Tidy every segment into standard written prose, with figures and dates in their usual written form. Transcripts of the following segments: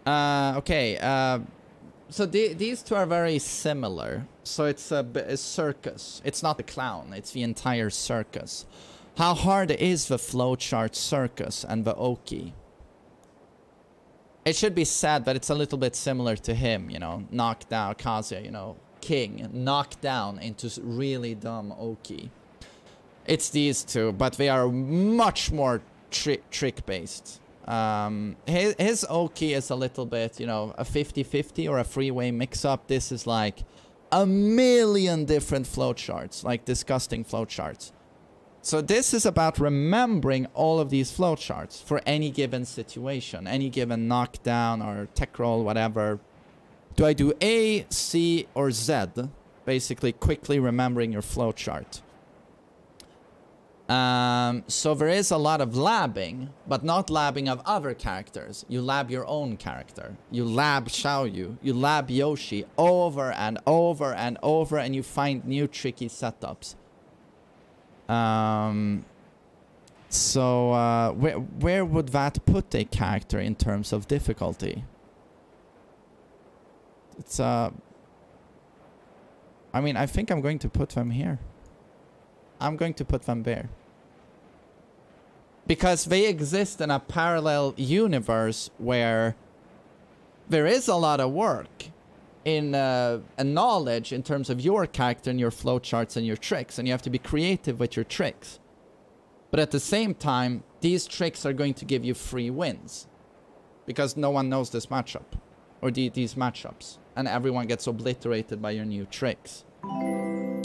Okay. So these two are very similar. So it's a circus. It's not the clown. It's the entire circus. How hard is the flowchart circus and the Oki? It should be said that it's a little bit similar to him, you know, knocked down Kazuya, you know, king, knocked down into really dumb Oki. It's these two, but they are much more trick-based. His Oki is a little bit, you know, a 50-50 or a freeway mix-up. This is like a million different flowcharts, like disgusting flowcharts. So this is about remembering all of these flowcharts for any given situation, any given knockdown or tech roll, whatever. Do I do A, C, or Z? Basically, quickly remembering your flowchart. So there is a lot of labbing, but not labbing of other characters. You lab your own character. You lab Xiaoyu. You lab Yoshi over and over and over, and you find new tricky setups. So where would that put a character in terms of difficulty? It's I mean, I think I'm going to put them here. I'm going to put them there. Because they exist in a parallel universe where there is a lot of work in a knowledge in terms of your character and your flowcharts and your tricks, and you have to be creative with your tricks. But at the same time, these tricks are going to give you free wins. Because no one knows this matchup. Or these matchups. And everyone gets obliterated by your new tricks.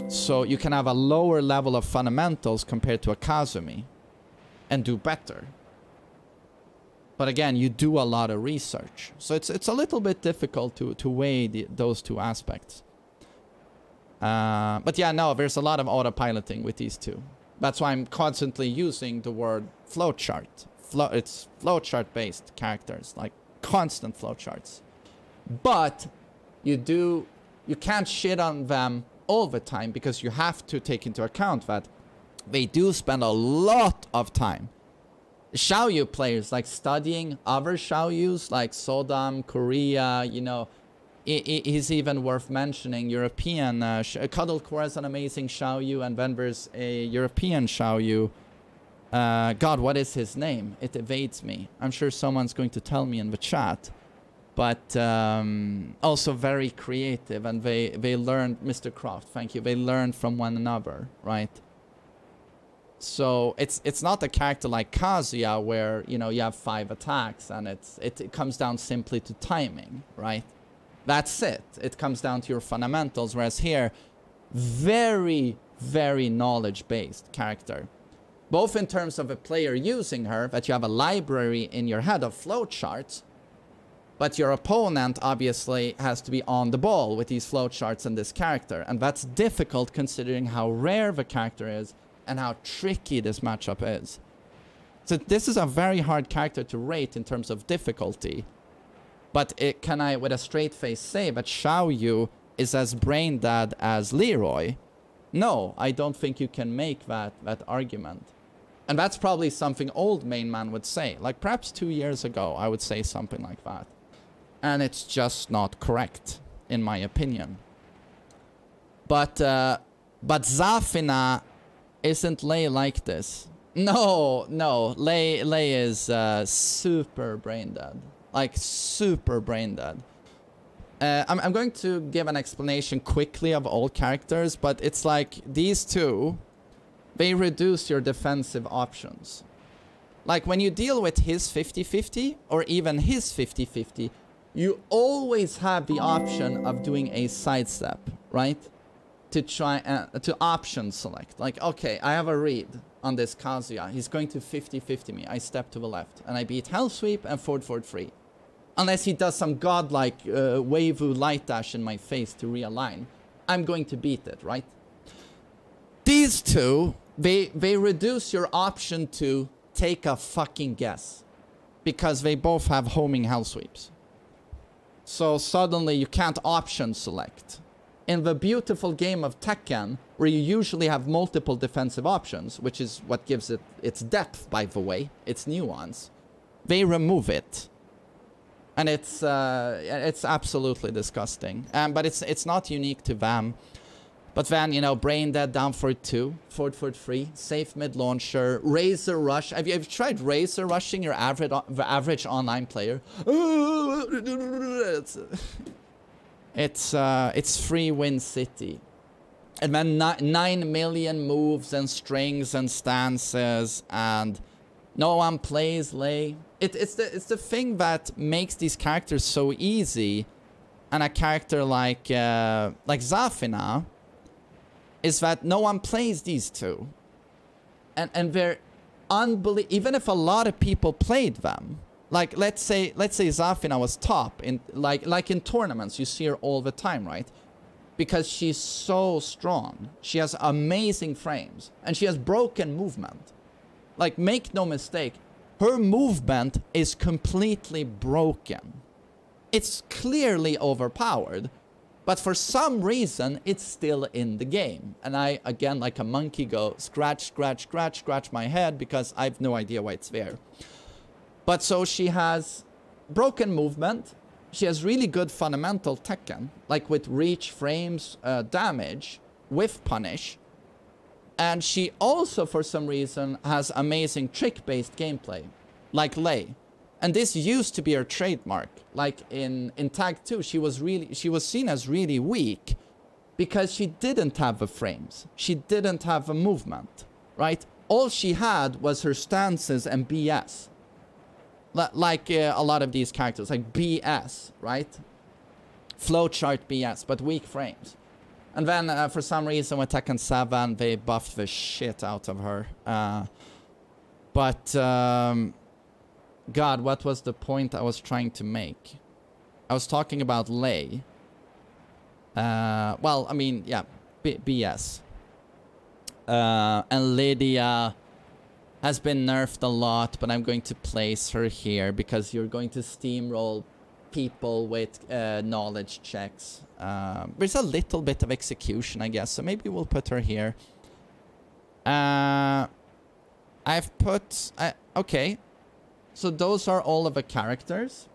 So you can have a lower level of fundamentals compared to a Kazumi. And do better. But again, you do a lot of research. So it's a little bit difficult to weigh those two aspects. But yeah, no, there's a lot of autopiloting with these two. That's why I'm constantly using the word flowchart. It's flowchart-based characters, like constant flowcharts. But you can't shit on them all the time, because you have to take into account that they do spend a lot of time. Xiaoyu players, like studying other Xiaoyus, like Sodam, Korea, you know, he's even worth mentioning. European, Cuddlecore is an amazing Xiaoyu, and then there's a European Xiaoyu. God, what is his name? It evades me. I'm sure someone's going to tell me in the chat. But also very creative, and they learned, Mr. Croft, thank you, they learned from one another, right? So it's not a character like Kazuya where, you know, you have 5 attacks and it comes down simply to timing, right? That's it. It comes down to your fundamentals, whereas here, very, very knowledge-based character. Both in terms of a player using her, that you have a library in your head of flowcharts, but your opponent obviously has to be on the ball with these flowcharts and this character, and that's difficult considering how rare the character is and how tricky this matchup is. So this is a very hard character to rate in terms of difficulty. But can I, with a straight face, say that Xiaoyu is as brain dead as Leroy? No, I don't think you can make that argument. And that's probably something old main man would say. Like perhaps 2 years ago, I would say something like that. And it's just not correct, in my opinion. But Zafina isn't Lei like this. No, Lei is super brain dead. Like super brain dead. I'm going to give an explanation quickly of all characters, but it's like these two, they reduce your defensive options. Like when you deal with his 50-50 or even his 50-50, you always have the option of doing a sidestep, right? To try to option select. Like, okay, I have a read on this Kazuya. He's going to 50-50 me. I step to the left and I beat Hell Sweep and forward free. Unless he does some godlike Weivu light dash in my face to realign, I'm going to beat it, right? These two, they reduce your option to take a fucking guess. Because they both have homing Hell Sweeps. So suddenly you can't option select. In the beautiful game of Tekken, where you usually have multiple defensive options, which is what gives it its depth, by the way, its nuance, they remove it. And it's absolutely disgusting. But it's not unique to VAM. But then, you know, Brain Dead down for 2, forward for 3, safe mid launcher, Razor Rush. Have you tried Razor Rushing your average online player? It's free win city. And then 9 million moves and strings and stances, and no one plays Lei. It's the thing that makes these characters so easy, and a character like Zafina is that no one plays these two, and they're unbelievable. Even if a lot of people played them, like let's say Zafina was top in like in tournaments, you see her all the time, right? Because she's so strong, she has amazing frames, and she has broken movement. Like, make no mistake, her movement is completely broken. It's clearly overpowered. But for some reason, it's still in the game. And I, again, like a monkey, go scratch, scratch, scratch, scratch my head because I have no idea why it's there. But so she has broken movement. She has really good fundamental Tekken, like with reach, frames, damage, with punish. And she also, for some reason, has amazing trick-based gameplay, like Lei. And this used to be her trademark. Like in Tag 2, she was seen as really weak because she didn't have the frames. She didn't have the movement, right? All she had was her stances and BS. Like a lot of these characters, like BS, right? Flowchart BS, but weak frames. And then for some reason with Tekken 7, they buffed the shit out of her. God, what was the point I was trying to make? I was talking about Lei. Well, I mean, yeah, BS. And Lydia has been nerfed a lot, but I'm going to place her here because you're going to steamroll people with knowledge checks. There's a little bit of execution, I guess, so maybe we'll put her here. I've put... okay. So those are all of the characters.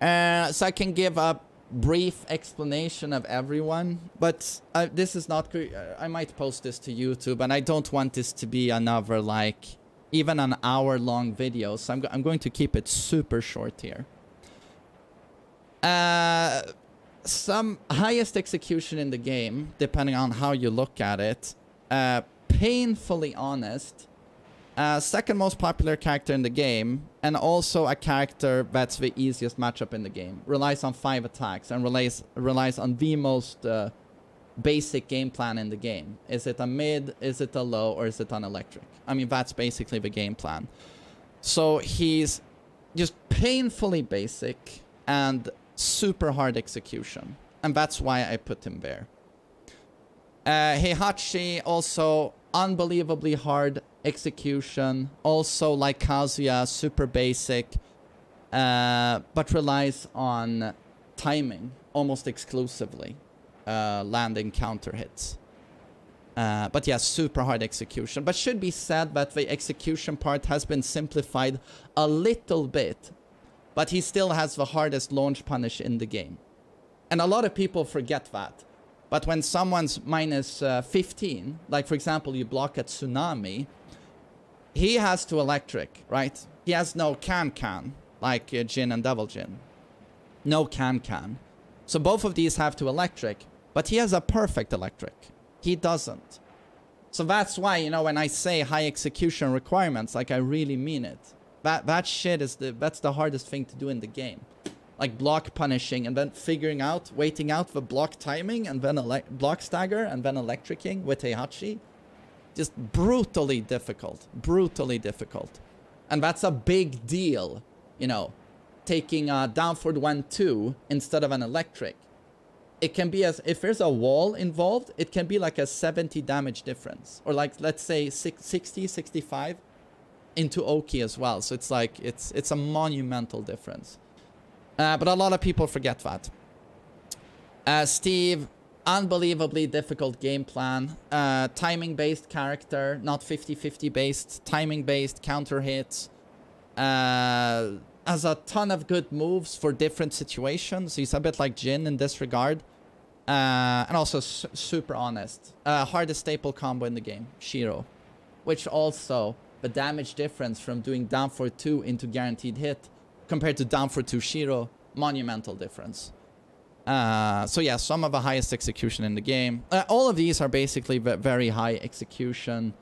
So I can give a brief explanation of everyone, but this is not... I might post this to YouTube, and I don't want this to be another, like, even an hour-long video, so I'm going to keep it super short here. Some highest execution in the game, depending on how you look at it. Painfully honest. Second most popular character in the game, and also a character that's the easiest matchup in the game. Relies on 5 attacks and relies on the most basic game plan in the game. Is it a mid, is it a low, or is it an electric? I mean, that's basically the game plan. So he's just painfully basic and super hard execution. And that's why I put him there. Heihachi, also unbelievably hard execution, also like Kazuya, super basic, but relies on timing almost exclusively, landing counter hits. But yeah, super hard execution. But should be said that the execution part has been simplified a little bit, but he still has the hardest launch punish in the game. And a lot of people forget that. But when someone's minus 15, like for example, you block at Tsunami, he has to electric, right? He has no can, like Jin and Devil Jin. No can. So both of these have to electric, but he has a perfect electric. He doesn't. So that's why, you know, when I say high execution requirements, like I really mean it. That shit is that's the hardest thing to do in the game. Like block punishing and then figuring out, waiting out the block timing and then block stagger and then electricking with Heihachi. Just brutally difficult. Brutally difficult. And that's a big deal, you know. Taking a down forward 1-2 instead of an electric. It can be as, if there's a wall involved, it can be like a 70 damage difference. Or like, let's say 60, 65 into Oki as well. So it's like, it's a monumental difference. But a lot of people forget that. Steve, unbelievably difficult game plan. Timing-based character, not 50-50 based. Timing-based counter hits. has a ton of good moves for different situations. He's a bit like Jin in this regard. And also super honest. Hardest staple combo in the game, Shiro. Which also, the damage difference from doing down for 2 into guaranteed hit compared to down for 2 Shiro, monumental difference. So yeah, some of the highest execution in the game. All of these are basically very high execution.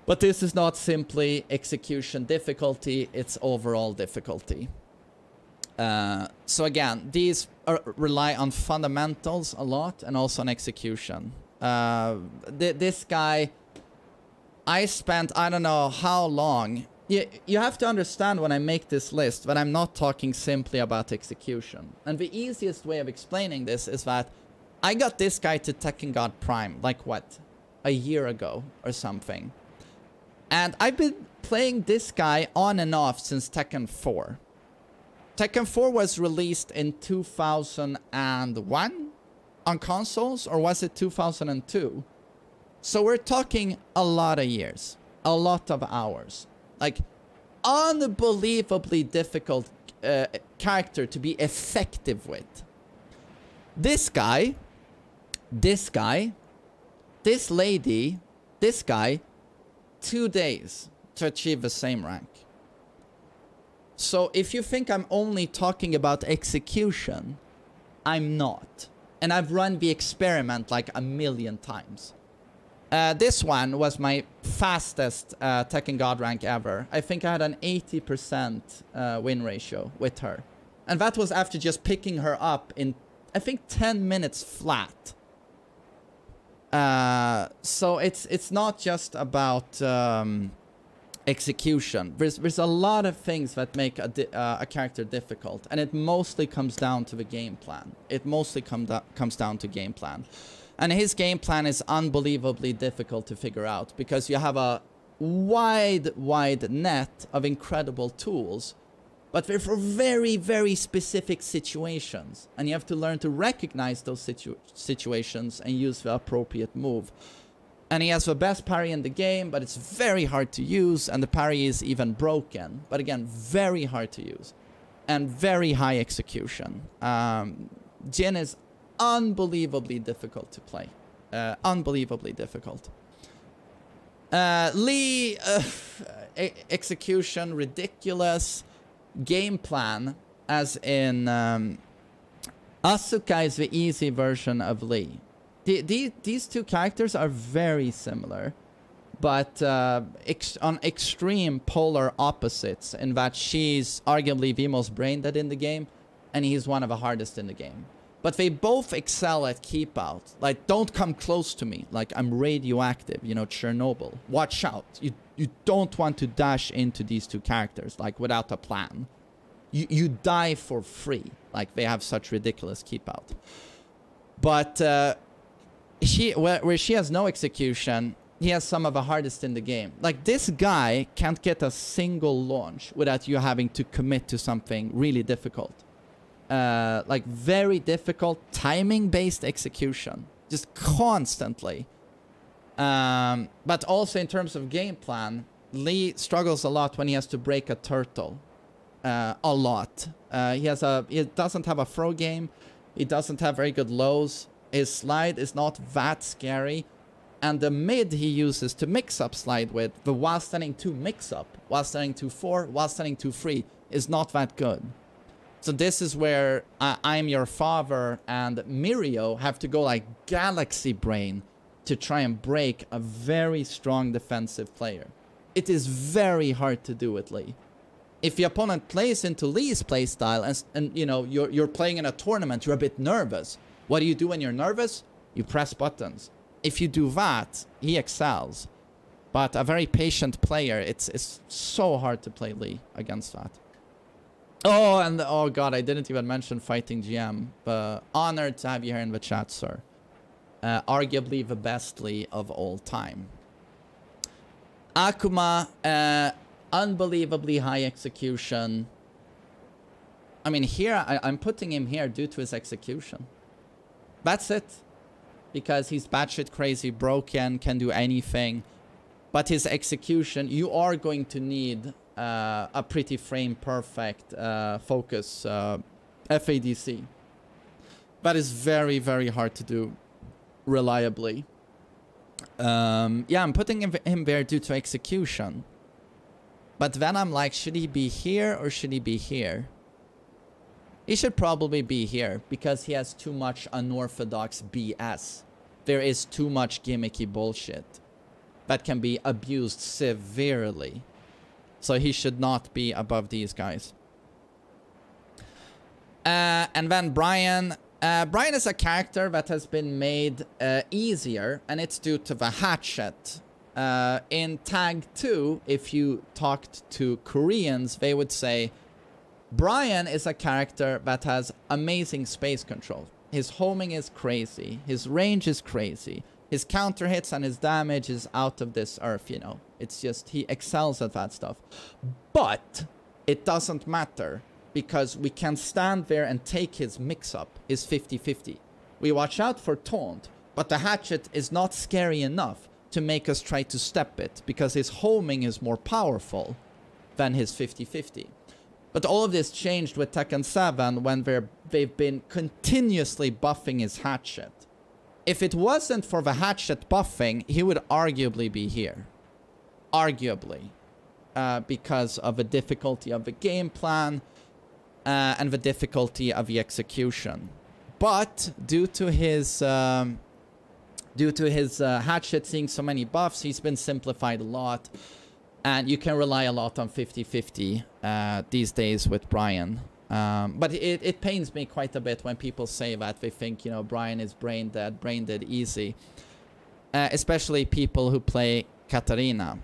But this is not simply execution difficulty, it's overall difficulty. So again, these rely on fundamentals a lot and also on execution. This guy, I spent I don't know how long. You have to understand when I make this list that I'm not talking simply about execution. And the easiest way of explaining this is that I got this guy to Tekken God Prime, like what, a year ago or something. And I've been playing this guy on and off since Tekken 4. Tekken 4 was released in 2001 on consoles, or was it 2002? So we're talking a lot of years, a lot of hours. Like, unbelievably difficult character to be effective with. This guy, this lady, this guy, 2 days to achieve the same rank. So if you think I'm only talking about execution, I'm not. And I've run the experiment like a million times. This one was my fastest Tekken God rank ever. I think I had an 80% win ratio with her. And that was after just picking her up in, I think, 10 minutes flat. So it's not just about execution. There's a lot of things that make a character difficult. And it mostly comes down to the game plan. It mostly comes down to game plan. And his game plan is unbelievably difficult to figure out because you have a wide net of incredible tools, but they're for very, very specific situations. And you have to learn to recognize those situations and use the appropriate move. And he has the best parry in the game, but it's very hard to use, and the parry is even broken. But again, very hard to use. And very high execution. Jin is unbelievably difficult to play. Unbelievably difficult. Lee, execution, ridiculous. Game plan, as in Asuka is the easy version of Lee. These two characters are very similar, but on extreme polar opposites in that she's arguably the most brain dead in the game, and he's one of the hardest in the game. But they both excel at keep out. Like, don't come close to me. Like, I'm radioactive, you know, Chernobyl. Watch out. You don't want to dash into these two characters, like, without a plan. You die for free. Like, they have such ridiculous keep out. But where she has no execution, he has some of the hardest in the game. Like, this guy can't get a single launch without you having to commit to something really difficult. Like very difficult timing-based execution, just constantly. But also in terms of game plan, Lee struggles a lot when he has to break a turtle. A lot. He doesn't have a throw game. He doesn't have very good lows. His slide is not that scary. And the mid he uses to mix up slide with, the while standing 2 mix up, while standing 2-4, while standing 2-3, is not that good. So this is where I'm Your Father and Mirio have to go like galaxy brain to try and break a very strong defensive player. It is very hard to do with Lee. If the opponent plays into Lee's playstyle and you know you're playing in a tournament, you're a bit nervous. What do you do when you're nervous? You press buttons. If you do that, he excels. But a very patient player, it's so hard to play Lee against that. Oh, and oh god, I didn't even mention Fighting GM. But honored to have you here in the chat, sir. Arguably the best Lee of all time. Akuma, unbelievably high execution. I mean, here, I'm putting him here due to his execution. That's it. Because he's batshit crazy, broken, can do anything. But his execution, you are going to need a pretty frame perfect focus FADC. That is very, very hard to do reliably. Yeah, I'm putting him there due to execution. But then I'm like, should he be here or should he be here? He should probably be here because he has too much unorthodox BS. There is too much gimmicky bullshit that can be abused severely. So he should not be above these guys. And then Brian. Brian is a character that has been made easier, and it's due to the hatchet. In Tag 2, if you talked to Koreans, they would say, Brian is a character that has amazing space control. His homing is crazy. His range is crazy. His counter hits and his damage is out of this earth, you know. It's just, he excels at that stuff. But it doesn't matter, because we can stand there and take his mix-up, his 50-50. We watch out for taunt, but the hatchet is not scary enough to make us try to step it, because his homing is more powerful than his 50-50. But all of this changed with Tekken 7 when they've been continuously buffing his hatchet. If it wasn't for the hatchet buffing, he would arguably be here. Arguably. Because of the difficulty of the game plan, and the difficulty of the execution. But due to his hatchet seeing so many buffs, he's been simplified a lot. And you can rely a lot on 50-50 these days with Brian. But it pains me quite a bit when people say that. They think, you know, Brian is brain dead easy. Especially people who play Katarina.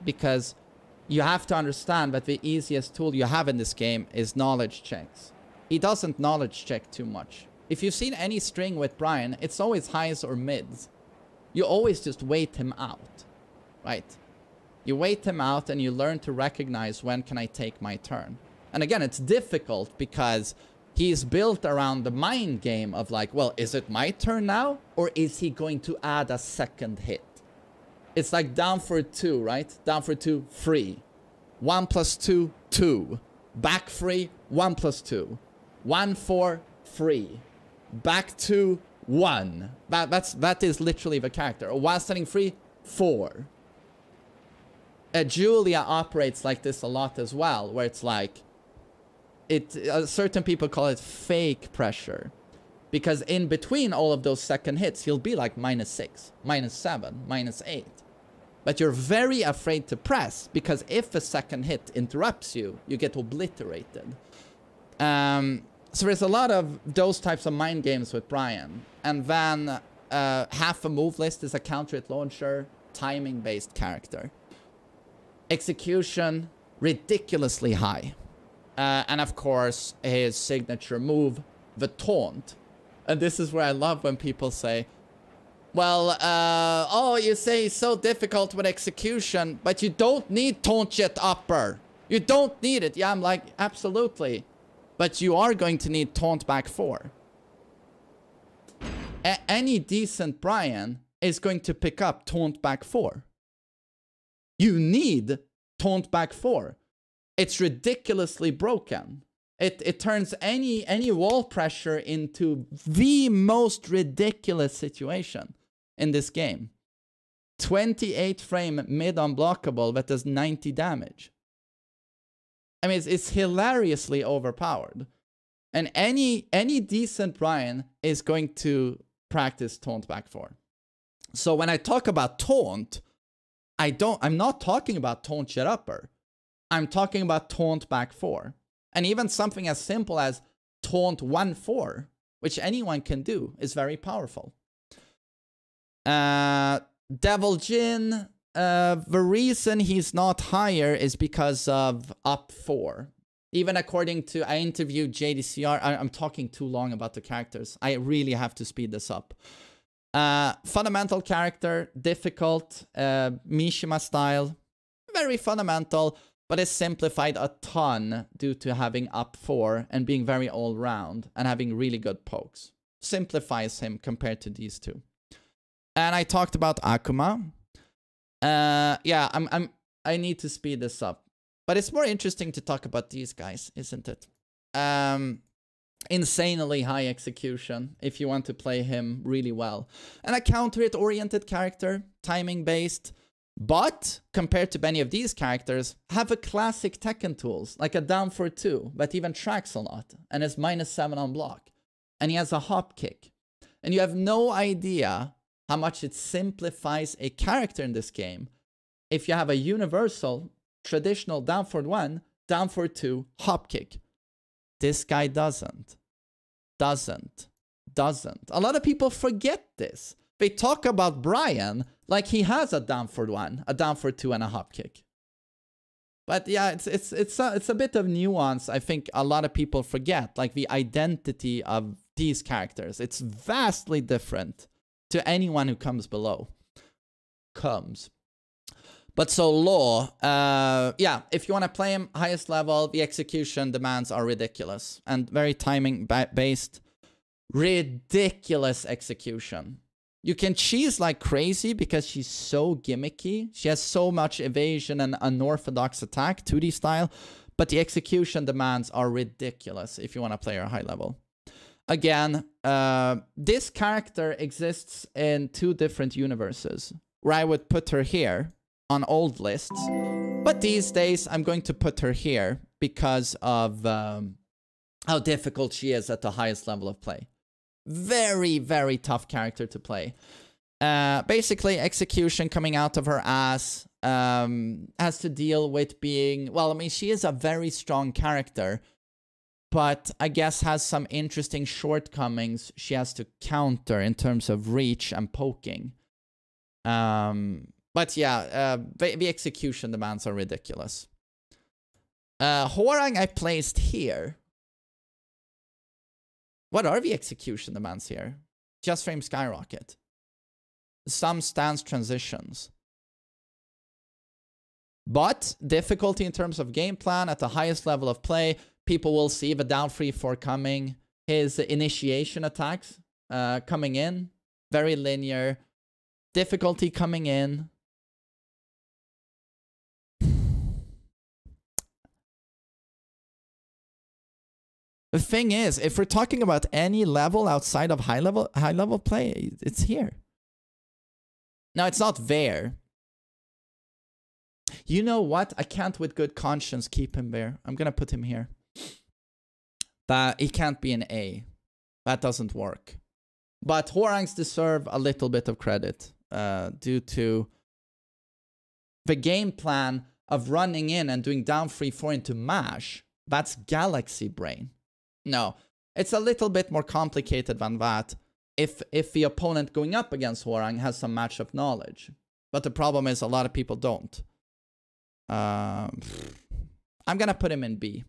Because you have to understand that the easiest tool you have in this game is knowledge checks. He doesn't knowledge check too much. If you've seen any string with Brian, it's always highs or mids. You always just wait him out, right? You wait him out and you learn to recognize when can I take my turn. And again, it's difficult because he's built around the mind game of like, well, is it my turn now? Or is he going to add a second hit? It's like down for 2, right? Down for 2, free. 1 plus 2, 2. Back free, 1 plus 2. 1, 4, free. Back 2, 1. That is literally the character. While standing free, 4. Julia operates like this a lot as well, where it's like, certain people call it fake pressure. Because in between all of those second hits, he'll be like -6, -7, -8. But you're very afraid to press, because if a second hit interrupts you, you get obliterated. So there's a lot of those types of mind games with Brian. And then half a move list is a counter hit launcher, timing-based character. Execution, ridiculously high. And of course, his signature move, the taunt. And this is where I love when people say, well, oh, you say it's so difficult with execution, but you don't need taunt jet upper. You don't need it. Yeah, I'm like, absolutely. But you are going to need taunt back 4. Any decent Brian is going to pick up taunt back 4. You need taunt back 4. It's ridiculously broken. It turns any wall pressure into the most ridiculous situation in this game. 28 frame mid unblockable that does 90 damage. I mean, it's hilariously overpowered. And any decent Brian is going to practice taunt back 4. So when I talk about taunt, I'm not talking about taunt jet upper. I'm talking about taunt back 4. And even something as simple as taunt 1-4, which anyone can do, is very powerful. Devil Jin, the reason he's not higher is because of up 4. Even according to, I interviewed JDCR, I'm talking too long about the characters. I really have to speed this up. Fundamental character, difficult, Mishima style, very fundamental, but it's simplified a ton due to having up 4 and being very all-round and having really good pokes. Simplifies him compared to these two. And I talked about Akuma. Yeah, I need to speed this up. But it's more interesting to talk about these guys, isn't it? Insanely high execution if you want to play him really well. And a counter-hit oriented character, timing based. But compared to many of these characters, have a classic Tekken tools, like a down for 2, but even tracks a lot, and is -7 on block. And he has a hop kick. And you have no idea how much it simplifies a character in this game if you have a universal, traditional down for 1, down for 2, hop kick. This guy doesn't. A lot of people forget this. They talk about Brian like he has a down for 1, a down for 2, and a hop kick. But yeah, it's a bit of nuance. I think a lot of people forget, like the identity of these characters. It's vastly different to anyone who comes below. But so Law, yeah, if you want to play him highest level, the execution demands are ridiculous and very timing based. Ridiculous execution. You can cheese like crazy because she's so gimmicky. She has so much evasion and unorthodox attack, 2D style, but the execution demands are ridiculous if you want to play her high level. Again, this character exists in 2 different universes, where I would put her here on old lists, but these days I'm going to put her here because of how difficult she is at the highest level of play. Very, very tough character to play. Basically, execution coming out of her ass, has to deal with being, well, I mean, she is a very strong character, but I guess has some interesting shortcomings she has to counter in terms of reach and poking. But yeah, the execution demands are ridiculous. Hwoarang I placed here. What are the execution demands here? Just frame skyrocket. Some stance transitions. But difficulty in terms of game plan at the highest level of play. People will see the down 3-4 coming. His initiation attacks coming in. Very linear. Difficulty coming in. The thing is, if we're talking about any level outside of high level play, it's here. Now, it's not there. You know what? I can't with good conscience keep him there. I'm going to put him here. But he can't be an A. That doesn't work. But Hwoarangs deserve a little bit of credit due to the game plan of running in and doing down 3-4 into mash. That's galaxy brain. No, it's a little bit more complicated than that if the opponent going up against Hwoarang has some matchup knowledge. But the problem is a lot of people don't. I'm going to put him in B.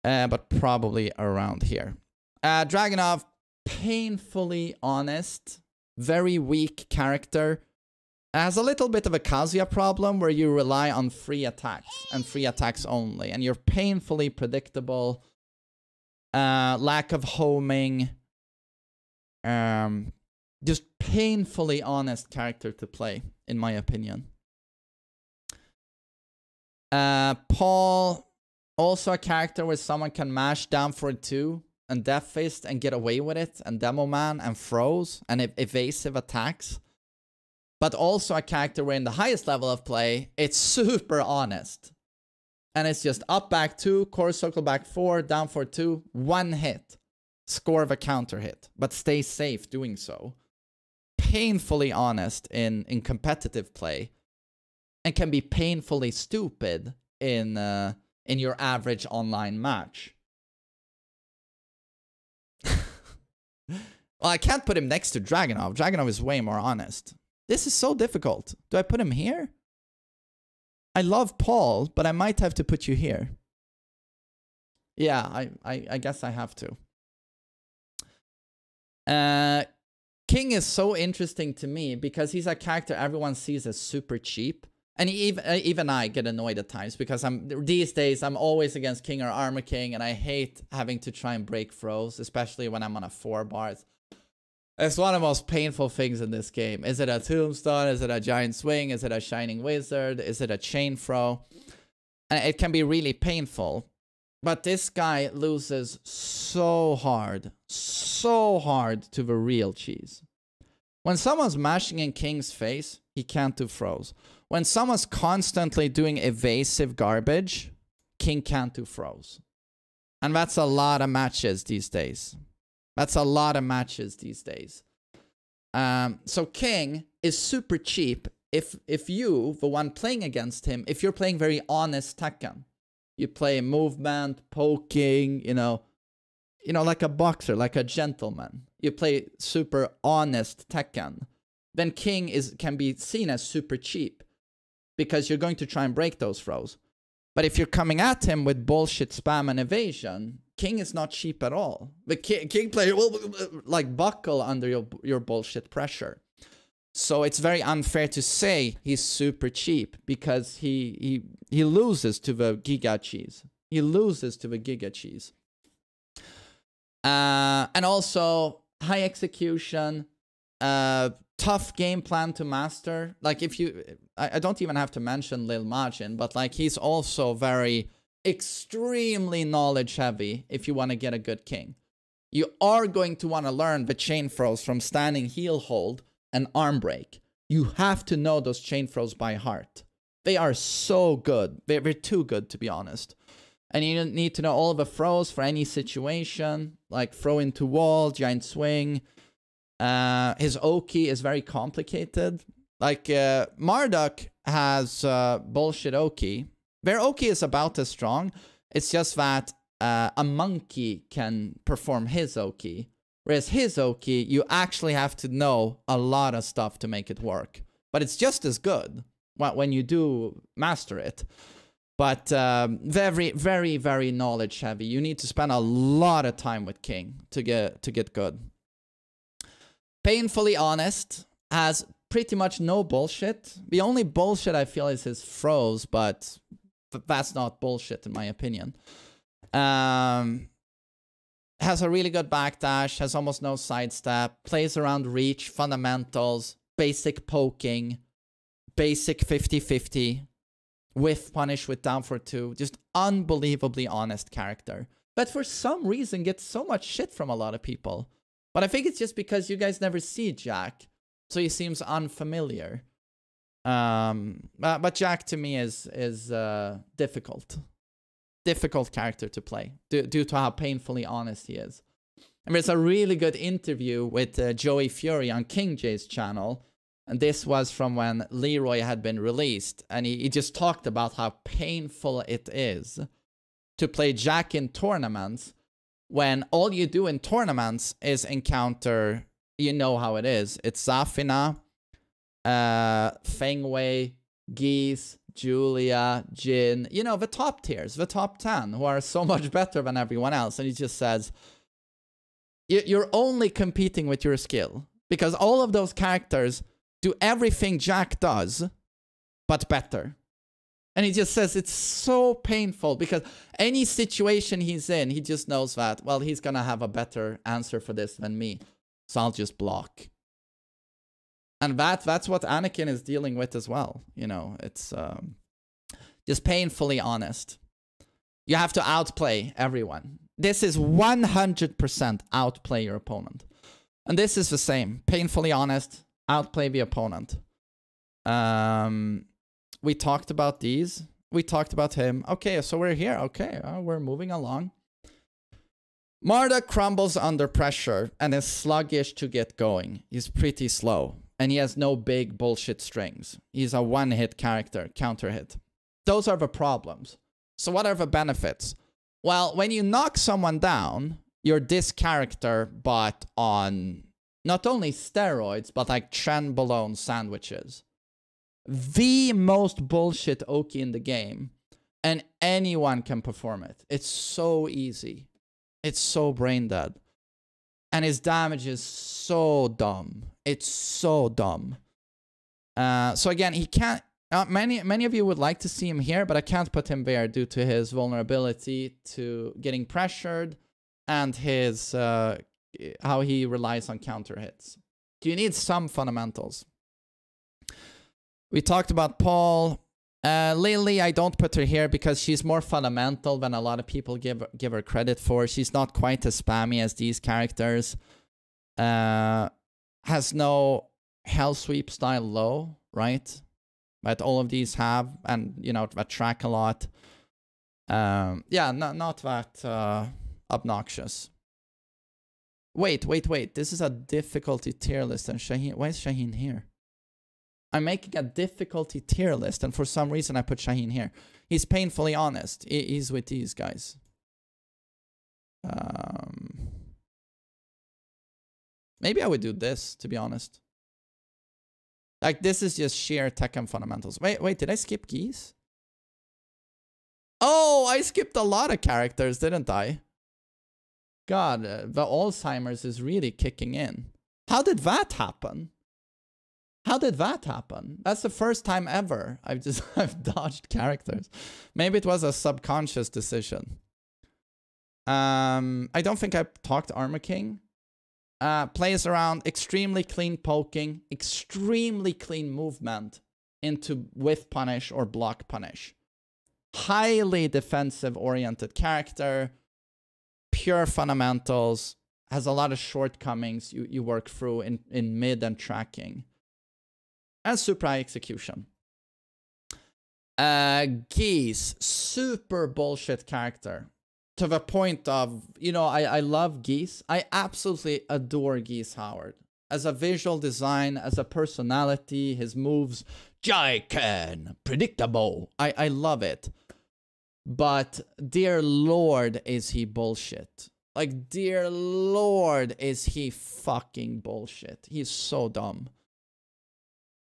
But probably around here. Dragunov, painfully honest, very weak character. Has a little bit of a Kazuya problem where you rely on free attacks and free attacks only. And you're painfully predictable. Lack of homing. Just painfully honest character to play, in my opinion. Paul, also a character where someone can mash down for 2 and Death Fist and get away with it. And Demo Man and Froze and evasive attacks. But also a character where in the highest level of play, it's super honest. And it's just up, back 2, core circle, back 4, down for 2, 1 hit. Score of a counter hit, but stay safe doing so. Painfully honest in competitive play. And can be painfully stupid in your average online match. Well, I can't put him next to Dragunov. Dragunov is way more honest. This is so difficult. Do I put him here? I love Paul, but I might have to put you here. Yeah, I guess I have to. King is so interesting to me because he's a character everyone sees as super cheap. And even I get annoyed at times because these days I'm always against King or Armor King and I hate having to try and break throws, especially when I'm on a 4 bar. It's one of the most painful things in this game. Is it a tombstone? Is it a giant swing? Is it a shining wizard? Is it a chain throw? And it can be really painful. But this guy loses so hard to the real cheese. When someone's mashing in King's face, he can't do throws. When someone's constantly doing evasive garbage, King can't do throws. And that's a lot of matches these days. That's a lot of matches these days. So King is super cheap if you, the one playing against him, if you're playing very honest Tekken. You play movement, poking, you know, like a boxer, like a gentleman. You play super honest Tekken. Then King can be seen as super cheap because you're going to try and break those throws. But if you're coming at him with bullshit spam and evasion, King is not cheap at all. The King player will like buckle under your bullshit pressure. So it's very unfair to say he's super cheap because he loses to the Giga Cheese. He loses to the Giga Cheese. And also high execution, tough game plan to master. Like if you, I don't even have to mention Lil Majin, but like he's also very extremely knowledge heavy if you want to get a good King. You are going to want to learn the chain throws from standing heel hold and arm break. You have to know those chain throws by heart. They are so good. They're too good, to be honest. And you need to know all the throws for any situation, like throw into wall, giant swing. His Oki is very complicated. Like Marduk has bullshit Oki. Their Oki is about as strong. It's just that a monkey can perform his Oki. Whereas his Oki, you actually have to know a lot of stuff to make it work. But it's just as good when you do master it. But very, very, very knowledge heavy. You need to spend a lot of time with King to get good. Painfully honest, has pretty much no bullshit. The only bullshit I feel is his throws, but that's not bullshit in my opinion. Has a really good backdash, has almost no sidestep, plays around reach, fundamentals, basic poking, basic 50-50, with punish, with down for 2. Just unbelievably honest character. But for some reason gets so much shit from a lot of people. But I think it's just because you guys never see Jack, so he seems unfamiliar. But Jack to me is difficult. Difficult character to play due to how painfully honest he is. And there's a really good interview with Joey Fury on King J's channel, and this was from when Leroy had been released, and he just talked about how painful it is to play Jack in tournaments when all you do in tournaments is encounter, you know how it is. It's Zafina, Feng Wei, Geese, Julia, Jin, you know, the top tiers, the top 10, who are so much better than everyone else. And he just says, you're only competing with your skill. Because all of those characters do everything Jack does, but better. And he just says it's so painful because any situation he's in, he just knows that, well, he's gonna have a better answer for this than me. So I'll just block. And that's what Anakin is dealing with as well. You know, it's just painfully honest. You have to outplay everyone. This is 100% outplay your opponent. And this is the same. Painfully honest, outplay the opponent. We talked about these. We talked about him. Okay, so we're here. Okay, we're moving along. Marduk crumbles under pressure and is sluggish to get going. He's pretty slow. And he has no big bullshit strings. He's a one-hit character, counter hit. Those are the problems. So what are the benefits? Well, when you knock someone down, you're this character, but on not only steroids, but like trenbolone sandwiches. The most bullshit Oki in the game, and anyone can perform it. It's so easy. It's so brain dead. And his damage is so dumb. It's so dumb. So again, he can't... many of you would like to see him here, but I can't put him there due to his vulnerability to getting pressured and his how he relies on counter hits. You need some fundamentals. We talked about Paul. Lily, I don't put her here because she's more fundamental than a lot of people give her credit for. She's not quite as spammy as these characters. Has no hell sweep style low, right? But all of these have, and you know, that track a lot. Yeah, not that obnoxious. Wait. This is a difficulty tier list, and Shaheen. Why is Shaheen here? I'm making a difficulty tier list, and for some reason I put Shaheen here. He's painfully honest. He's with these guys. Maybe I would do this, to be honest. Like, this is just sheer Tekken fundamentals. Wait, did I skip Geese? Oh, I skipped a lot of characters, didn't I? God, the Alzheimer's is really kicking in. How did that happen? How did that happen? That's the first time ever I've dodged characters. Maybe it was a subconscious decision. I don't think I talked Armor King. Plays around, extremely clean poking, extremely clean movement into whiff punish or block punish. Highly defensive oriented character, pure fundamentals, has a lot of shortcomings you work through in mid and tracking. And super high execution. Geese, super bullshit character. To the point of, you know, I love Geese. I absolutely adore Geese Howard. As a visual design, as a personality, his moves, TEKKEN, predictable. I love it. But, dear Lord, is he bullshit. Like, dear Lord, is he fucking bullshit. He's so dumb.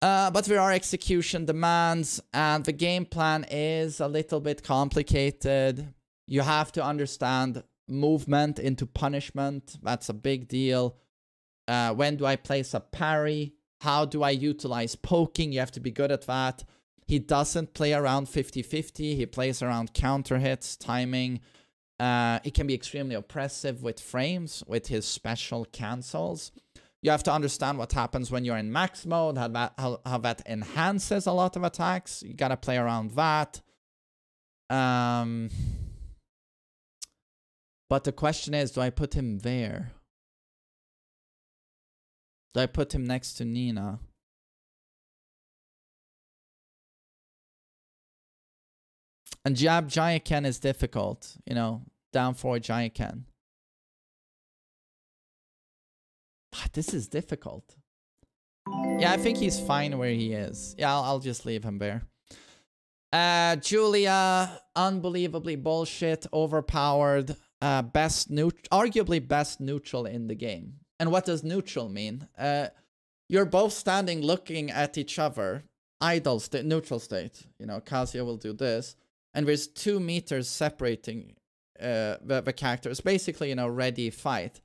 But there are execution demands, and the game plan is a little bit complicated. You have to understand movement into punishment. That's a big deal. When do I place a parry? How do I utilize poking? You have to be good at that. He doesn't play around 50-50. He plays around counter hits, timing. It can be extremely oppressive with frames, with his special cancels. You have to understand what happens when you're in max mode, how that enhances a lot of attacks. You gotta play around that. But the question is, do I put him there? Do I put him next to Nina? And jab Giant Ken is difficult, you know, down forward Giant Ken. This is difficult. Yeah, I think he's fine where he is. Yeah, I'll just leave him there. Julia, unbelievably bullshit, overpowered, arguably best neutral in the game. And what does neutral mean? You're both standing looking at each other, idle state, neutral state. You know, Kazuya will do this, and there's 2 meters separating the characters. Basically, you know, ready, fight.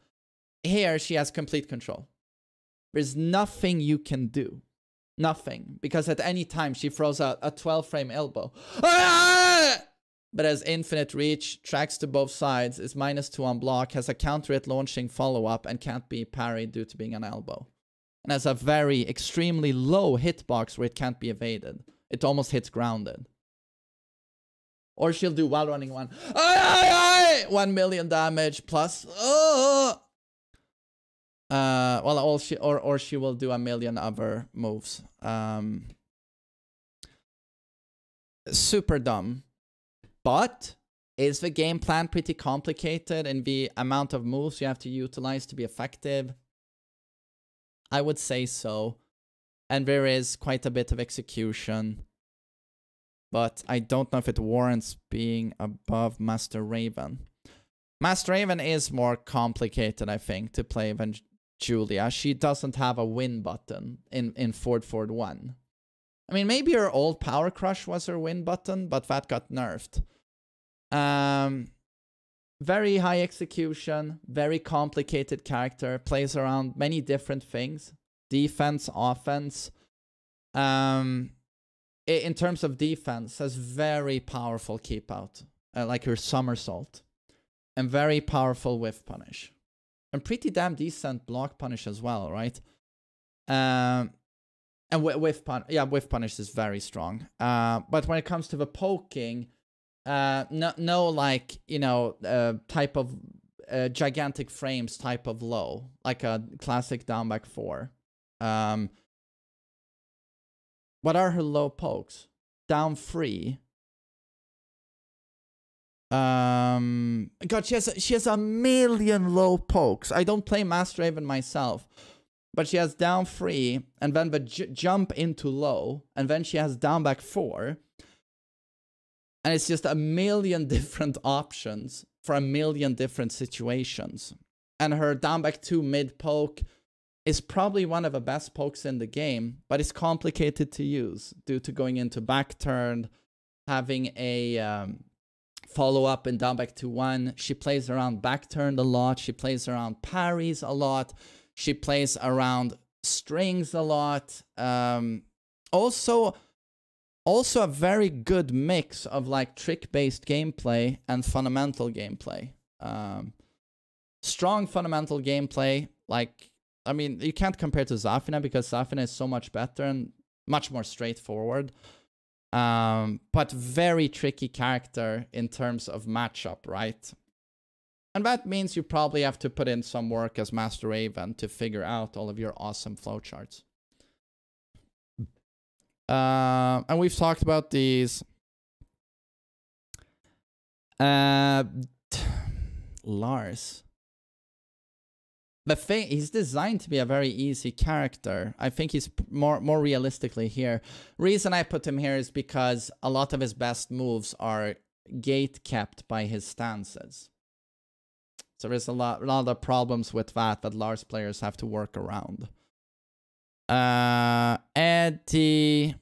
Here, she has complete control. There's nothing you can do. Nothing. Because at any time, she throws out a 12-frame elbow. Ah! But has infinite reach, tracks to both sides, is -2 on block, has a counter hit launching follow-up, and can't be parried due to being an elbow. And has a very extremely low hitbox where it can't be evaded. It almost hits grounded. Or she'll do while running one. 1 million damage plus. Oh! Well, or she will do a million other moves. Super dumb. But is the game plan pretty complicated in the amount of moves you have to utilize to be effective? I would say so. And there is quite a bit of execution. But I don't know if it warrants being above Master Raven. Master Raven is more complicated, I think, to play than Julia. She doesn't have a win button in Ford 1. I mean, maybe her old Power Crush was her win button, but that got nerfed. Very high execution, very complicated character, plays around many different things. Defense, offense. In terms of defense, has very powerful keep out, like her somersault. And very powerful whiff punish. And pretty damn decent block punish as well, right? And whiff punish is very strong. But when it comes to the poking, no like, you know, type of gigantic frames type of low, like a classic down back 4. What are her low pokes? Down 3. God, she has a million low pokes. I don't play Master Raven myself, but she has down 3, and then the jump into low, and then she has down back 4. And it's just a million different options for a million different situations. And her down back 2 mid poke is probably one of the best pokes in the game, but it's complicated to use due to going into back turn, having a follow up in down back 2-1. She plays around back turn a lot. She plays around parries a lot. She plays around strings a lot. Also a very good mix of like trick-based gameplay and fundamental gameplay. Strong fundamental gameplay. Like, I mean, you can't compare to Zafina because Zafina is so much better and much more straightforward. But very tricky character in terms of matchup, right? And that means you probably have to put in some work as Master Raven to figure out all of your awesome flowcharts. And we've talked about these. Lars. He's designed to be a very easy character. I think he's more realistically here. Reason I put him here is because a lot of his best moves are gate kept by his stances. So there's a lot of problems with that Lars players have to work around. Eddie.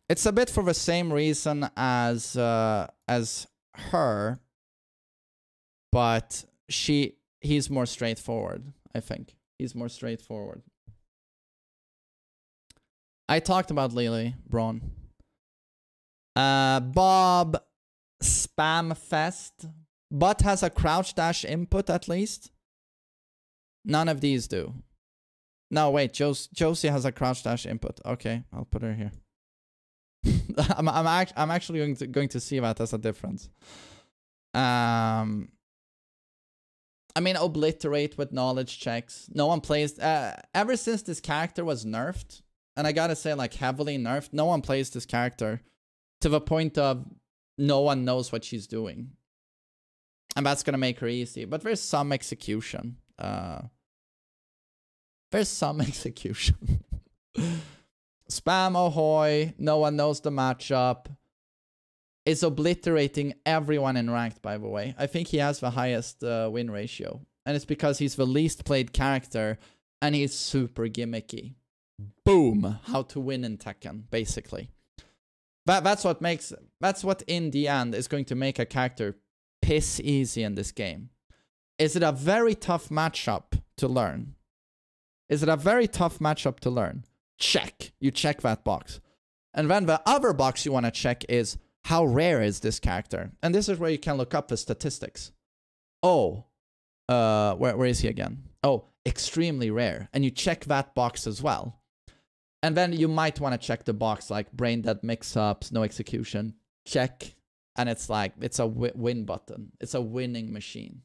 It's a bit for the same reason as her, but he's more straightforward, I think. He's more straightforward. I talked about Lily, Braun. Bob Spamfest. But has a crouch dash input at least. None of these do. No, wait, Josie has a crouch dash input. Okay, I'll put her here. I'm actually going to see that as a difference. I mean, obliterate with knowledge checks. No one plays. Ever since this character was nerfed, and I gotta say, like, heavily nerfed, no one plays this character to the point of no one knows what she's doing. And that's gonna make her easy. But there's some execution. There's some execution. Spam ahoy. No one knows the matchup. Is obliterating everyone in ranked, by the way. I think he has the highest win ratio. And it's because he's the least played character and he's super gimmicky. Boom! How to win in Tekken, basically. That's what in the end is going to make a character piss easy in this game. Is it a very tough matchup to learn? Is it a very tough matchup to learn? Check. You check that box. And then the other box you want to check is, how rare is this character? And this is where you can look up the statistics. Oh, where is he again? Oh, extremely rare. And you check that box as well. And then you might want to check the box like brain dead mix-ups, no execution. Check. And it's like, it's a win button. It's a winning machine.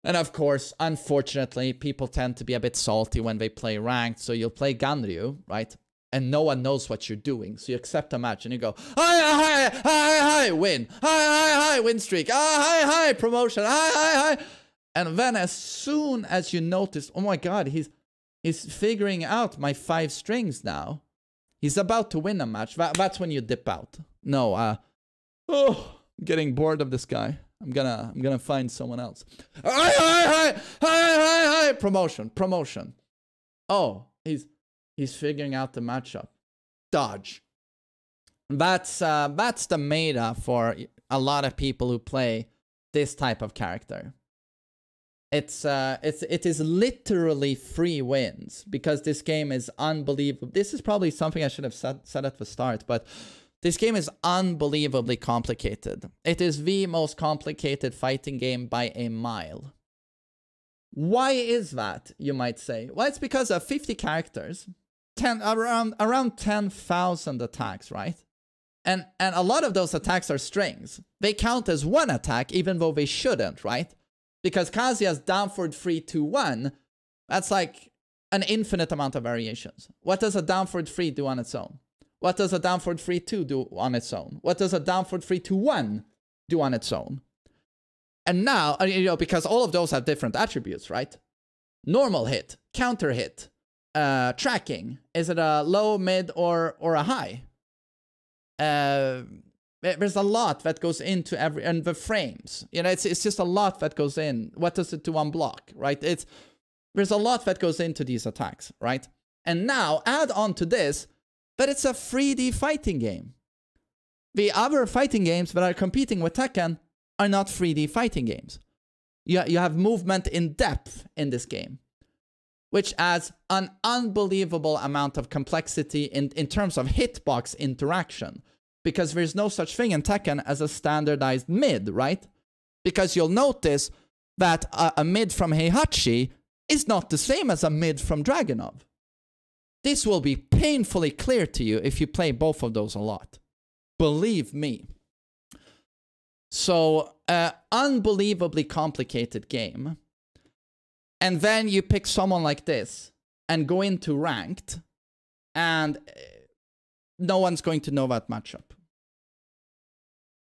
And of course, unfortunately, people tend to be a bit salty when they play ranked. So you'll play Ganryu, right? And no one knows what you're doing. So you accept a match and you go, hi, win. Hi, win streak. Hi, promotion. Hi. And then as soon as you notice, oh my God, he's figuring out my 5 strings now. He's about to win a match. That's when you dip out. No, I'm getting bored of this guy. I'm gonna find someone else. Hi, promotion. Oh, he's figuring out the matchup. Dodge. That's the meta for a lot of people who play this type of character. It is literally free wins because this game is unbelievable. This is probably something I should have said at the start, but this game is unbelievably complicated. It is the most complicated fighting game by a mile. Why is that, you might say? Well, it's because of 50 characters, around 10,000 attacks, right? And a lot of those attacks are strings. They count as one attack, even though they shouldn't, right? Because Kazuya's down forward 3, 2, 1, that's like an infinite amount of variations. What does a down forward 3 do on its own? What does a down forward 3, 2 do on its own? What does a down forward 3, 2, 1 do on its own? And now, you know, because all of those have different attributes, right? Normal hit, counter hit, tracking. Is it a low, mid, or a high? There's a lot that goes into and the frames. You know, it's just a lot that goes in. What does it do on block, right? There's a lot that goes into these attacks, right? And now, add on to this, that it's a 3D fighting game. The other fighting games that are competing with Tekken are not 3D fighting games. You have movement in depth in this game, which adds an unbelievable amount of complexity in terms of hitbox interaction. Because there's no such thing in Tekken as a standardized mid, right? Because you'll notice that a mid from Heihachi is not the same as a mid from Dragunov. This will be painfully clear to you if you play both of those a lot. Believe me. So, unbelievably complicated game. And then you pick someone like this and go into ranked, and no one's going to know that matchup.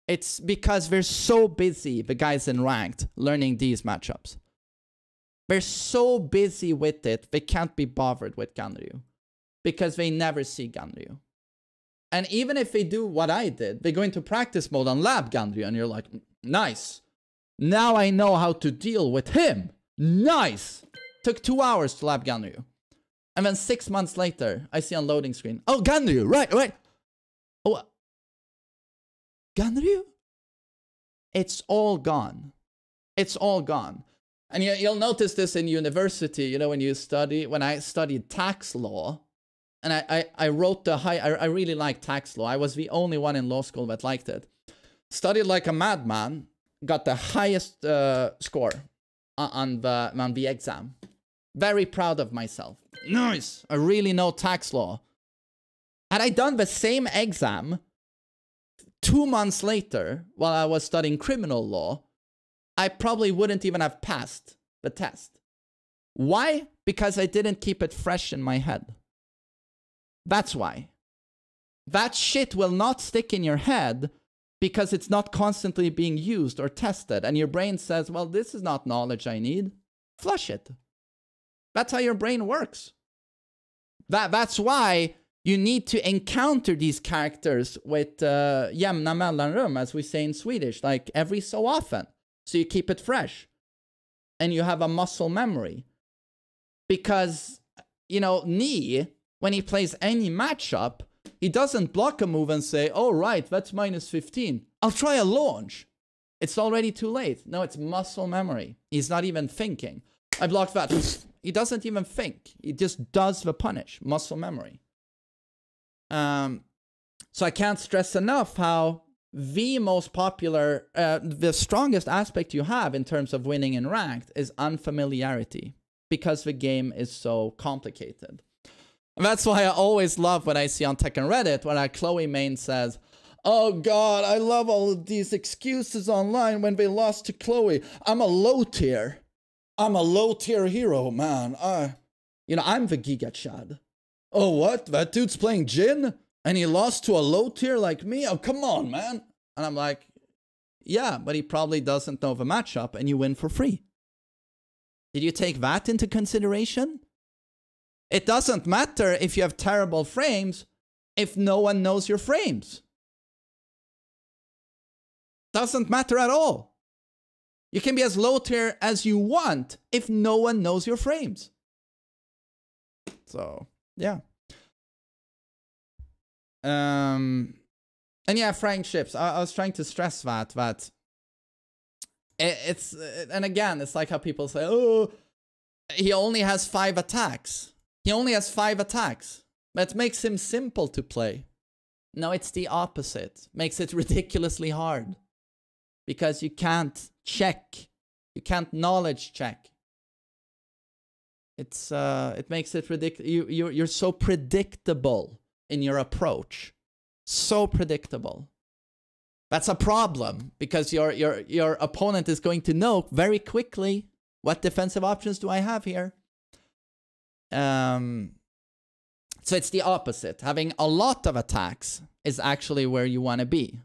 It's because they're so busy, the guys in ranked, learning these matchups. They're so busy with it, they can't be bothered with Ganryu. Because they never see Ganryu. And even if they do what I did, they go into practice mode on lab Ganryu, and you're like, nice. Now I know how to deal with him. Nice. Took 2 hours to lab Ganryu. And then 6 months later, I see on loading screen, oh, Ganryu, right. Oh, Ganryu? It's all gone. It's all gone. And you'll notice this in university, you know, when I studied tax law, and I wrote I really liked tax law. I was the only one in law school that liked it. Studied like a madman, got the highest score on the exam. Very proud of myself. Nice. I really know tax law. Had I done the same exam 2 months later while I was studying criminal law, I probably wouldn't even have passed the test. Why? Because I didn't keep it fresh in my head. That's why. That shit will not stick in your head because it's not constantly being used or tested. And your brain says, well, this is not knowledge I need. Flush it. That's how your brain works. That's why you need to encounter these characters with jämna mellanrum, as we say in Swedish, like every so often. So you keep it fresh. And you have a muscle memory. Because, you know, Ni, when he plays any matchup, he doesn't block a move and say, oh, right, that's -15. I'll try a launch. It's already too late. No, it's muscle memory. He's not even thinking. I blocked that. He doesn't even think. He just does the punish. Muscle memory. So I can't stress enough how the most popular, the strongest aspect you have in terms of winning in ranked is unfamiliarity. Because the game is so complicated. And that's why I always love when I see on Tekken Reddit when a Chloe main says, oh god, I love all of these excuses online when they lost to Chloe. I'm a low tier. I'm a low tier hero, man. You know, I'm the Giga Chad. Oh, what? That dude's playing Jin? And he lost to a low tier like me? Oh, come on, man. And I'm like, yeah, but he probably doesn't know the matchup and you win for free. Did you take that into consideration? It doesn't matter if you have terrible frames if no one knows your frames. Doesn't matter at all. You can be as low tier as you want if no one knows your frames. So, yeah. And yeah, friendships. I was trying to stress that it's, and again, it's like how people say, oh, he only has 5 attacks. He only has 5 attacks. That makes him simple to play. No, it's the opposite. Makes it ridiculously hard. Because you can't check. You can't knowledge check. It makes it ridiculous. You're so predictable in your approach. So predictable. That's a problem because your opponent is going to know very quickly what defensive options do I have here. So it's the opposite. Having a lot of attacks is actually where you want to be.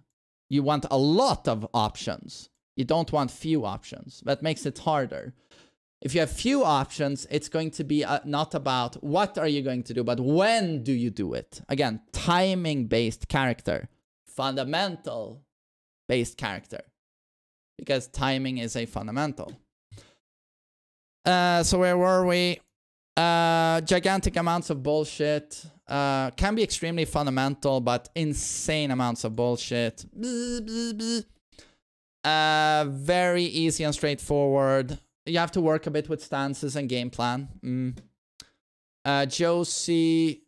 You want a lot of options. You don't want few options. That makes it harder. If you have few options, it's going to be not about what are you going to do, but when do you do it? Again, timing-based character. Fundamental-based character. Because timing is a fundamental. So where were we? Gigantic amounts of bullshit. Can be extremely fundamental, but insane amounts of bullshit. Very easy and straightforward. You have to work a bit with stances and game plan. Josie,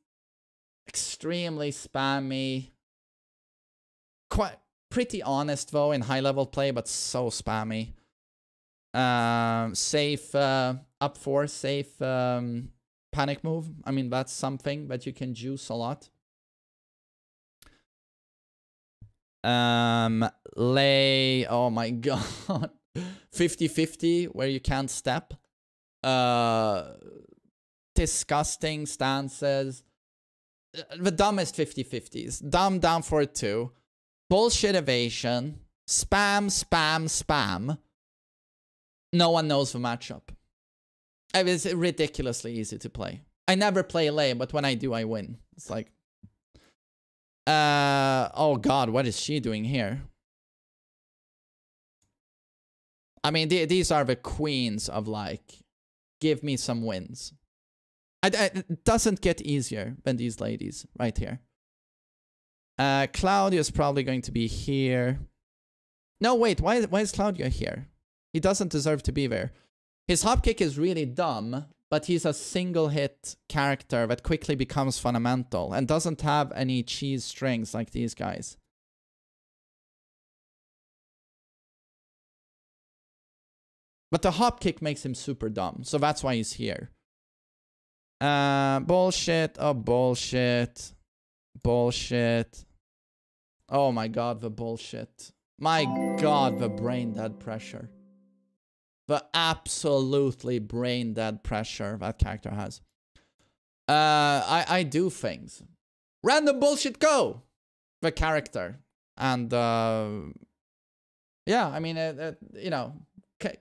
extremely spammy. Pretty honest though in high level play, but so spammy. Safe up 4, safe panic move. I mean, that's something that you can juice a lot. Lay, oh my god. 50-50 where you can't step. Disgusting stances. The dumbest 50-50s. Dumb down for 2. Bullshit evasion. Spam. No one knows the matchup. It's ridiculously easy to play. I never play lay, but when I do, I win. It's like... oh god, what is she doing here? I mean, these are the queens of like, give me some wins. It doesn't get easier than these ladies right here. Claudio's probably going to be here. No, wait, why is Claudio here? He doesn't deserve to be there. His hop kick is really dumb, but he's a single hit character that quickly becomes fundamental and doesn't have any cheese strings like these guys. But the hop kick makes him super dumb, so that's why he's here. Bullshit, oh bullshit. Bullshit. Oh my god, the bullshit. My god, the brain dead pressure. The absolutely brain dead pressure that character has. I do things. Random bullshit go! The character. And, yeah, I mean, you know,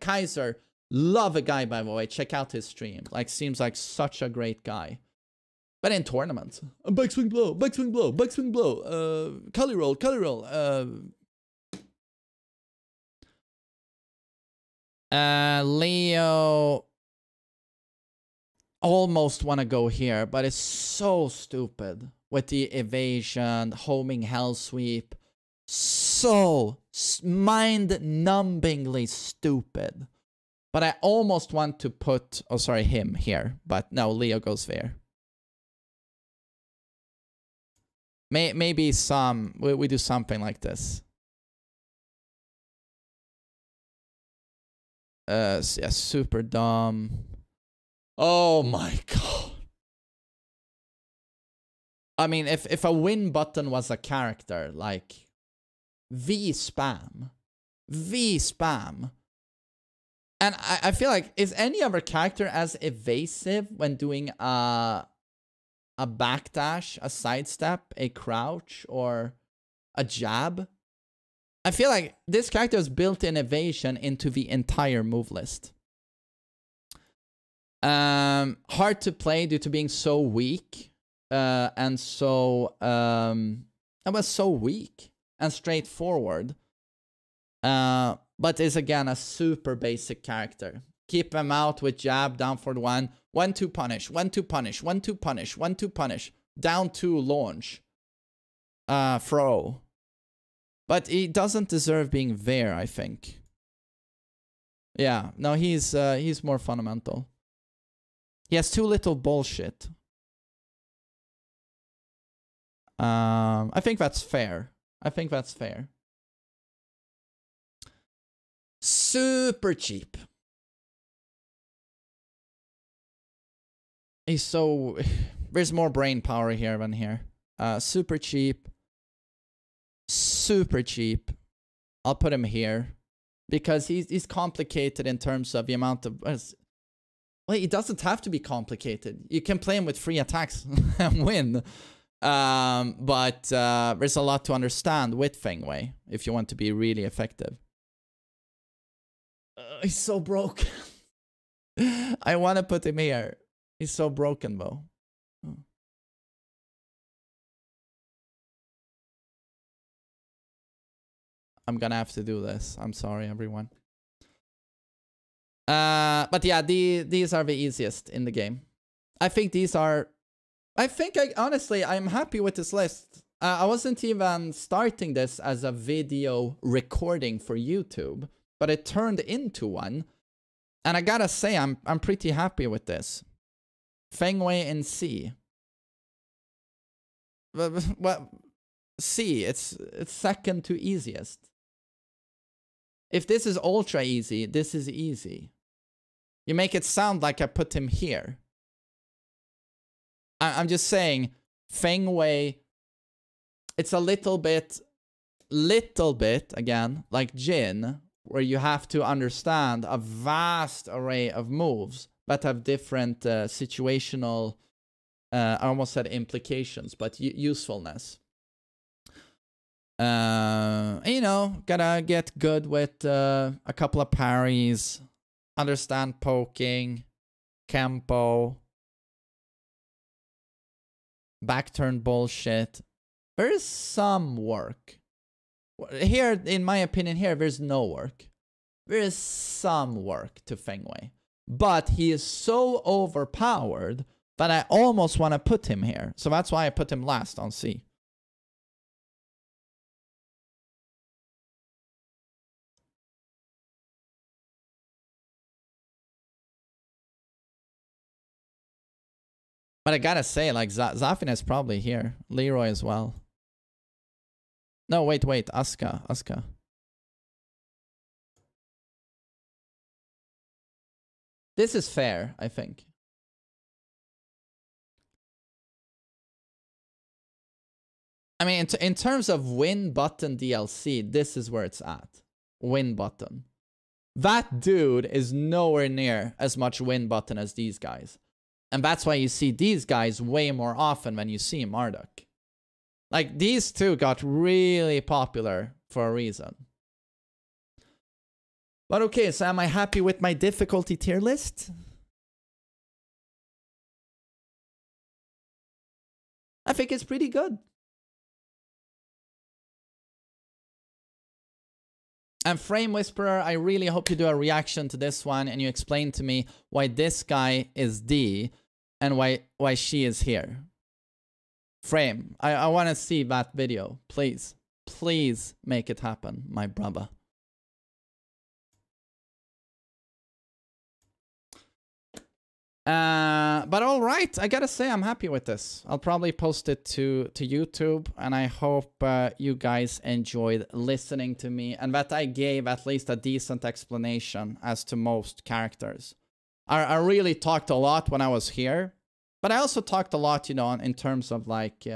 Kaiser, love a guy, by the way. Check out his stream. Like, seems like such a great guy. But in tournaments, backswing blow, backswing blow, backswing blow, collie roll, Leo almost want to go here, but it's so stupid with the evasion, homing hell sweep. So mind-numbingly stupid. But I almost want to put, oh sorry, him here, but no, Leo goes there. Maybe we do something like this. Yeah, super dumb. Oh my god. I mean, if a win button was a character, like V-spam. V-spam. And I feel like, is any other character as evasive when doing a backdash, a sidestep, a crouch, or a jab? I feel like this character has built in evasion into the entire move list. Hard to play due to being so weak. And so... it was so weak and straightforward. But is again a super basic character. Keep them out with jab, down for the 1. 1-2 punish, 1-2 punish, 1-2 punish, 1-2 punish. Down 2 launch. Throw. But he doesn't deserve being there, I think. Yeah, no, he's more fundamental. He has too little bullshit. I think that's fair. I think that's fair. Super cheap. He's so... There's more brain power here than here. Super cheap. Super cheap. I'll put him here. Because he's complicated in terms of the amount of... Well, he doesn't have to be complicated. You can play him with 3 attacks and win. But there's a lot to understand with Feng Wei if you want to be really effective. He's so broken. I want to put him here. He's so broken, though. I'm gonna have to do this. I'm sorry, everyone. But yeah, these are the easiest in the game. I think these are... honestly, I'm happy with this list. I wasn't even starting this as a video recording for YouTube, but it turned into one. And I gotta say, I'm pretty happy with this. Feng Wei in C. Well, C, it's second to easiest. If this is ultra easy, this is easy. You make it sound like I put him here. I'm just saying, Feng Wei, it's a little bit, again, like Jin, where you have to understand a vast array of moves that have different situational, I almost said implications, but usefulness. You know, gotta get good with a couple of parries, understand poking, Kempo, back turn bullshit. There is some work. Here, in my opinion, here, there's no work. There is some work to Feng Wei. But he is so overpowered that I almost want to put him here. So that's why I put him last on C. But I gotta say, like, Zafin is probably here. Leroy as well. No, wait, Asuka. This is fair, I think. I mean, in terms of win button DLC, this is where it's at. Win button. That dude is nowhere near as much win button as these guys. And that's why you see these guys way more often when you see Marduk. Like, these two got really popular for a reason. But okay, so am I happy with my difficulty tier list? I think it's pretty good. And Frame Whisperer, I really hope you do a reaction to this one and you explain to me why this guy is D and why she is here. Frame, I want to see that video. Please. Please make it happen, my brother. But all right, I gotta say I'm happy with this. I'll probably post it to YouTube, and I hope you guys enjoyed listening to me and that I gave at least a decent explanation as to most characters. I really talked a lot when I was here, but I also talked a lot, you know, in terms of like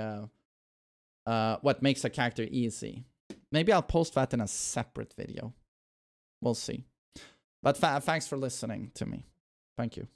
what makes a character easy. Maybe I'll post that in a separate video. We'll see. But thanks for listening to me. Thank you.